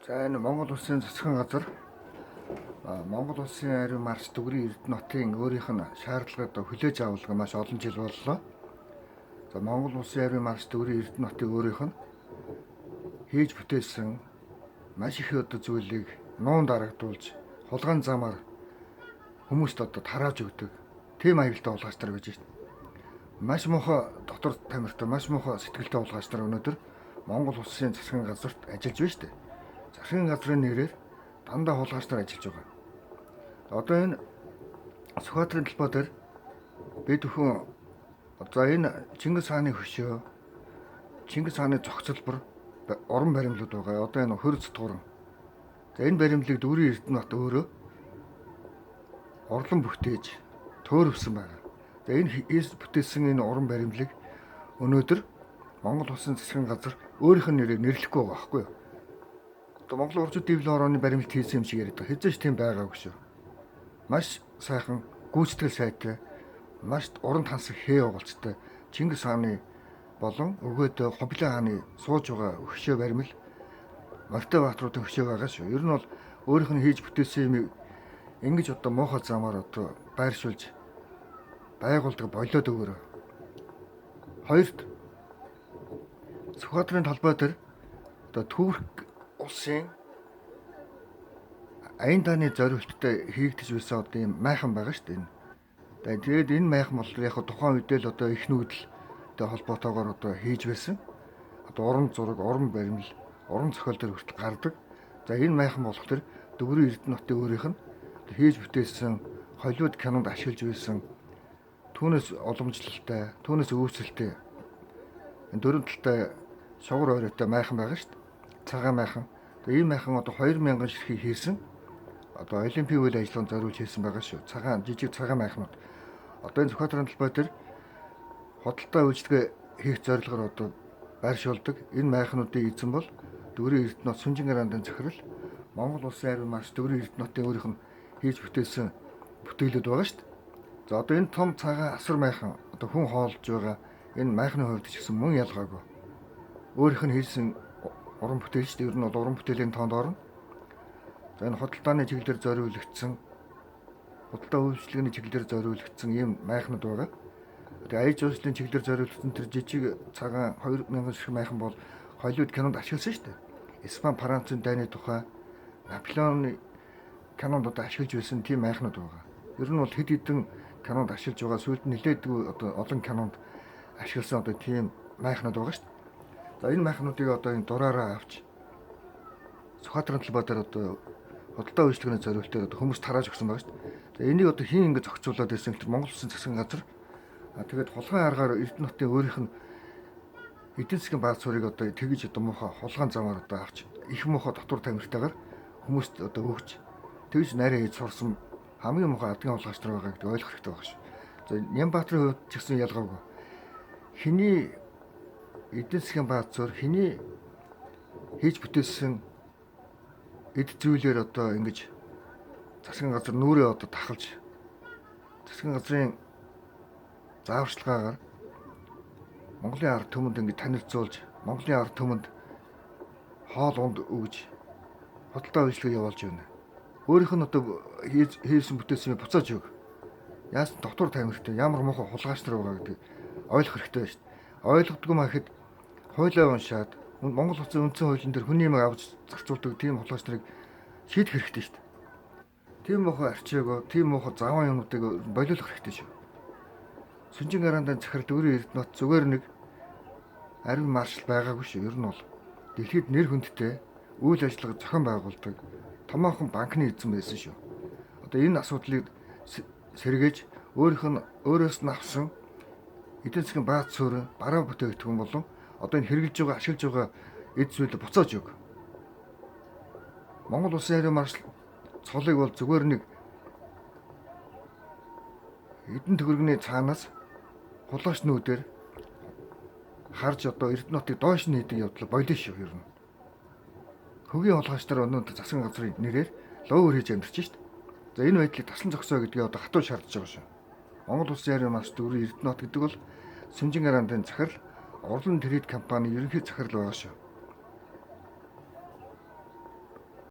За энэ Монгол улсын засгийн газар Монгол улсын ариун марш Дүгрийн Эрдэнэтийн өөрийнх нь шаардлагад хүлээж авалгаа маш олон жил боллоо. За Монгол улсын ариун марш Дүгрийн Эрдэнэтийн өөрийнх нь хийж бүтээсэн маш их зүйлийг нуун дарагдуулж хулгайн замаар хүмүүст тарааж өгдөг. Тийм аюултай улгаач нар гэж байна. Маш муухай дотор тамиртай, маш муухай сэтгэлтэй улгаач нар өнөөдөр Монгол улсын засгийн газарт ажиллаж байна шүү дээ. Засгийн газрын нэрээр дандаа хулгайч нар ажиллаж байгаа. Одоо энэ Сүхбаатарын талбай дээр бид бүхэн энэ Чингис хааны хөшөө, Чингис хааны зохицолбор орон баримлууд байгаа. Одоо энэ хөр цэцгүүрэн. За энэ баримлыг Дүгрийн Эрдэнэт өөрөө орлон бүтээж төөрөвсөн байгаа. За энэ бүтээсэн энэ орон баримлыг өнөөдөр Монгол улсын засгийн газар өөрийнх нь нэрээр нэрлэхгүй байгаа байхгүй юу? Одоо Монгол Уржид Дэвлэн орооны баримлт хийсэн юм шиг яриад байгаа. Хэзээ ч тийм байгаагүй шүү. Маш сайхан гүйцэтгэл сайтай, маш уран тансаг хээ оголцтой Чингис хааны болон өгөөдөө Хубилай хааны сууж байгаа хөшөө баримл Морьтой баатруудын хөшөө байгаа шүү. Ер нь бол өөрийнх нь хийж бүтээсэн юм ингэж одоо муухай замаар одоо байршуулж байгуулдаг болоод өгөөрэй. Хоёрт Сүхбаатарын талбай дээр одоо Турк улсын аян дааны зориулттай хийгдэж байсан одоо ийм майхан байгаа шүү дээ. Тэгээд энэ майхан бол яг тухайн үедээ л одоо их нүүдэлтэй холбоотойгоор одоо хийж байсан. Одоо уран зураг, уран баримл, уран зохиол төр хүртэл гардаг. За энэ майхан болохоор Дүгрийн Эрдэнэтийн өөрийнх нь хийж бүтээсэн Холливуд кинонд ашиглаж байсан түүнээс уламжлалтай, түүнээс өвсөлттэй энэ дөрөв талтай шугар оройтой майхан байгаа шүү дээ. Цагаан майхан. Тэгээ ийм майхан одоо 2000 ширхэг хийсэн. Одоо олимпийн үйл ажиллагаанд зориулж хийсэн байгаа шүү. Цагаан жижиг цагаан майхнууд. Одоо энэ Сүхбаатарын талбай дээр хөдөлთა үйлчлэгээ хийх зорилгоор одоо байршуулдаг. Энэ майхнуудын эзэн бол Дүгрийн Эрдэнэт Сүнжин гараандын захирал Монгол улсын ариун марш Дүгрийн Эрдэнэтийн өөрийнх нь хийж бүтээсэн бүтээлүүд байгаа шүү. За одоо энэ том цагаан асар майхан одоо хүн хоолж байгаа энэ майхны хувьд ч гэсэн мөн ялгаагүй. Өөрийнх нь хийсэн уран бүтээл шүү дээ. Ер нь бол уран бүтээлийн тоонд орно. За энэ худалдааны чиглэлээр зориулагдсан, худалдаа үйлчлэгээний чиглэлээр зориулагдсан ийм майхнууд байгаа. Тэгээ аяж уучлалын чиглэлээр зориулагдсан тэр жижиг цагаан 2000 ширхэг майхан бол Холливуд кинонд ашигласан шүү дээ. Испани, Францын дайны тухай Наполеоны кинонд одоо ашиглаж байсан тийм майхнууд байгаа. Ер нь бол хэд хэдэн кинонд ашиглаж байгаа, сүүлд нэлээдгүй одоо олон кинонд ашигласан одоо тийм майхнууд байгаа шүү дээ. За энэ майхнуудыг одоо энэ дураараа авч Сүхбаатарын талбай дээр одоо худалдаа үйлчлэгээний зориултаар одоо хүмүүс тарааж өгсөн байгаа шүү дээ. За энийг одоо хин ингэ зохицуулаад байсан гэхээр Монгол Улсын засгийн газар тэгээд хулгайн аргаар Эрдэнэтийн өөрийнх нь эдийн засгийн бааз суурийг одоо тэгж одоо муухай хулгайн замаар одоо авч их муухай дотор тамиртайгаар хүмүүст одоо өгч тэгж нарийн хийж сурсан хамгийн муухай адгийн хулгайч нар байгаа гэдэг ойлгох хэрэгтэй байгаа шүү. За Нямбаатрын хувьд ч гэсэн ялгаагүй. Хиний эдийн засгийн бааз суурь, хиний хийж бүтээсэн эд зүйлээр одоо ингэж засгийн газар нүрээ одоо тахалж засгийн газрын зааварчилгаагаар Монголын ард түмэнд ингэ танилцуулж, Монголын ард түмэнд хоол унд өгж худалдаа үйлчлэгээ явуулж байна. Өөрийнх нь одоо хийсэн бүтээсэн юм буцааж өг. Яасан дотор тамиртай ямар муухай хулгайч нар байгаа гэдэг ойлгох хэрэгтэй байна шүү дээ. Ойлгодгүй мэхэд хуулиа уншаад Монгол Улсын үндсэн хуулийн дээр хүний юмыг авч зарцуулдаг тийм хулгайч нарыг шийдэх хэрэгтэй шүү дээ. Тийм муухай арчаагаа, тийм муухай заван юмнуудыг болиулах хэрэгтэй шүү. Сүнжин гараандын захирал Дүгрийн Эрдэнэт зүгээр нэг ариун маршал байгаагүй шүү. Ер нь бол дэлхийд нэр хүндтэй үйл ажиллагаа зохион байгуулдаг томоохон банкны эзэн байсан шүү. Одоо энэ асуудлыг сэргээж өөрөөс нь авсан эдийн засгийн бааз суурь, бараа бүтээгдэхүүн болон одоо энэ хэрэгжилж байгаа, ашиглаж байгаа эд зүйлээ буцааж өг. Монгол Улсын ариун марш цолыг бол зүгээр нэг эдэн төгрөгний цаанаас хулгайч нүүдээр харж одоо Эрдэнэтийг доош нь хийдэг явдал болио шүү ер нь. Хөгийн хулгайч нар өнөөдөр засгийн газрын нэрээр ловер хийж амьдарч шүү дээ. За энэ байдлыг таслан зогсоо гэдгийг одоо хатуу шаардж байгаа шүү. Монгол Улсын ариун марш Дүгрийн Эрдэнэт гэдэг бол Сүнжин гараандын захирал Орлон Трейд компани ерөнхий захирал байгаа шүү.